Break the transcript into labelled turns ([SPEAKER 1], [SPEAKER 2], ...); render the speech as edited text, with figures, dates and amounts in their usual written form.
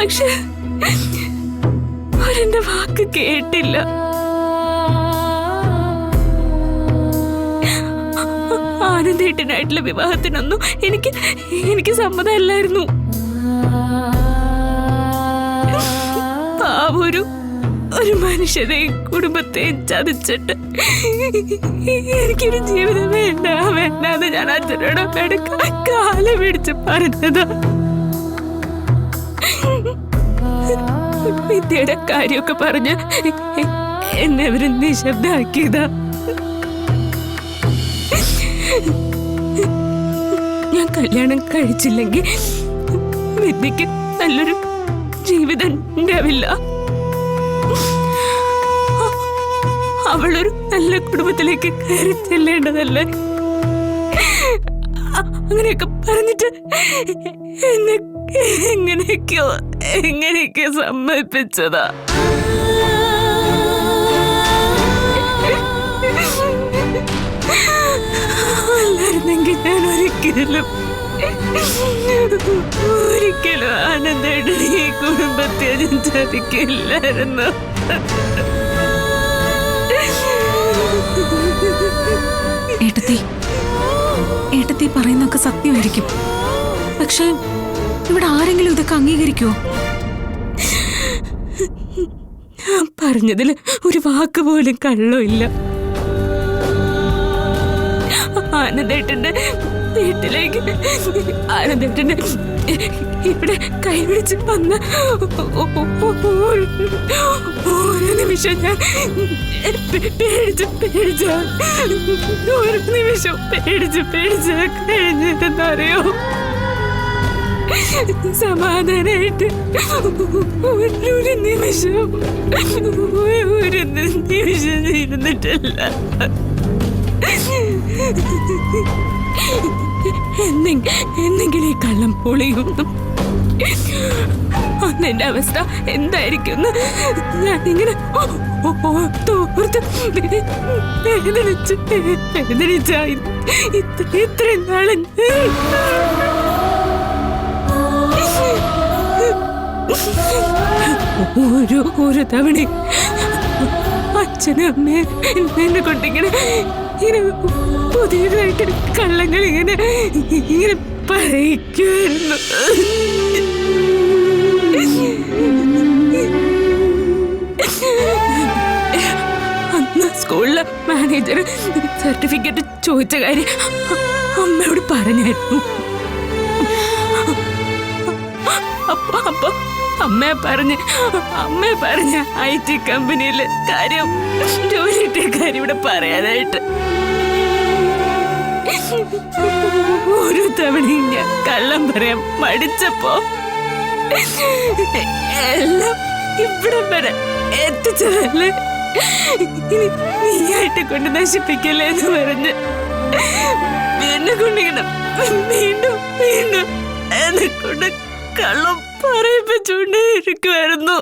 [SPEAKER 1] പക്ഷെ അവരെന്റെ വാക്ക് കേട്ടില്ല. ആനന്ദേട്ടനായിട്ടുള്ള വിവാഹത്തിനൊന്നും എനിക്ക് സമ്മതമല്ലായിരുന്നു. ഒരു മനുഷ്യരെയും കുടുംബത്തെയും ചതിച്ചിട്ട് എനിക്കൊരു ജീവിതം വേണ്ടെന്ന് ഞാൻ അച്ഛനോട് അമ്മയുടെ കാല് പിടിച്ച് പറഞ്ഞതാ. വിദ്യയുടെ കാര്യമൊക്കെ പറഞ്ഞ് എന്നെ അവര് നിശബ്ദാക്കിയതാ. ഞാൻ കല്യാണം കഴിച്ചില്ലെങ്കിൽ വിദ്യക്ക് നല്ലൊരു ജീവിതം ഉണ്ടാവില്ല. അവളൊരു നല്ല കുടുംബത്തിലേക്ക് കയറി ചെല്ലേണ്ടതല്ലേ. അങ്ങനെയൊക്കെ പറഞ്ഞിട്ട് എന്നെ എങ്ങനെയൊക്കെ സമ്മതിപ്പിച്ചതാ. അല്ലായിരുന്നെങ്കിൽ ഞാൻ ഒരിക്കലും ആനന്ദേട്ടൻ ഈ കുടുംബത്തെ ഞാൻ ചതിക്കില്ലായിരുന്നു.
[SPEAKER 2] ഏട്ടത്തി പറയുന്നൊക്കെ സത്യമായിരിക്കും. പക്ഷെ ഇവിടെ ആരെങ്കിലും ഇതൊക്കെ അംഗീകരിക്കുമോ?
[SPEAKER 1] ഞാൻ പറഞ്ഞതിൽ ഒരു വാക്ക് പോലും കള്ളമില്ല. ആനന്ദേട്ടന്റെ വീട്ടിലേക്ക് ആനന്ദേട്ടന്റെ ഇവിടെ കൈപിടിച്ച് വന്ന ഓരോ നിമിഷം ഞാൻ പേടിച്ച ഒരു നിമിഷം പേടിച്ച് കഴിഞ്ഞിട്ടെന്നറിയോ? സമാധാനായിട്ട് ഒരു നിമിഷം ഇരുന്നിട്ടില്ല. എന്തെങ്കിലും ഈ കള്ളം പൊളിയൊന്നും അന്നെന്റെ അവസ്ഥ എന്തായിരിക്കും ഞാനിങ്ങനെ തോർത്ത് വേദനിച്ചായി ഇത്രയും നാളെ. ഓരോ തവണ അച്ഛനും അമ്മയും എന്നെ കൊണ്ടിങ്ങനെ പുതിയതായിട്ട് കള്ളങ്ങൾ ഇങ്ങനെ പറയിക്കുമായിരുന്നു. അന്ന് സ്കൂളിലെ മാനേജർ സർട്ടിഫിക്കറ്റ് ചോദിച്ച കാര്യം അമ്മയോട് പറഞ്ഞായിരുന്നു. അപ്പൊ അമ്മയെ പറഞ്ഞ IT കമ്പനിയിലെ കാര്യം ജോലിയുടെ കാര്യം ഇവിടെ പറയാനായിട്ട്. ഓരോ തവണയും ഞാൻ കള്ളം പറയാൻ മടിച്ചപ്പോ എല്ലാം ഇവിടെ വരെ എത്തിച്ചതല്ലേ, ഇനി നീയായിട്ട് കൊണ്ട് നശിപ്പിക്കല്ലേ എന്ന് പറഞ്ഞ് എന്നെ കൊണ്ടിങ്ങനെ വീണ്ടും എന്നെ കൊണ്ട് കള്ളം പറയിപ്പിച്ചുകൊണ്ടേ ഇരിക്കുമായിരുന്നു.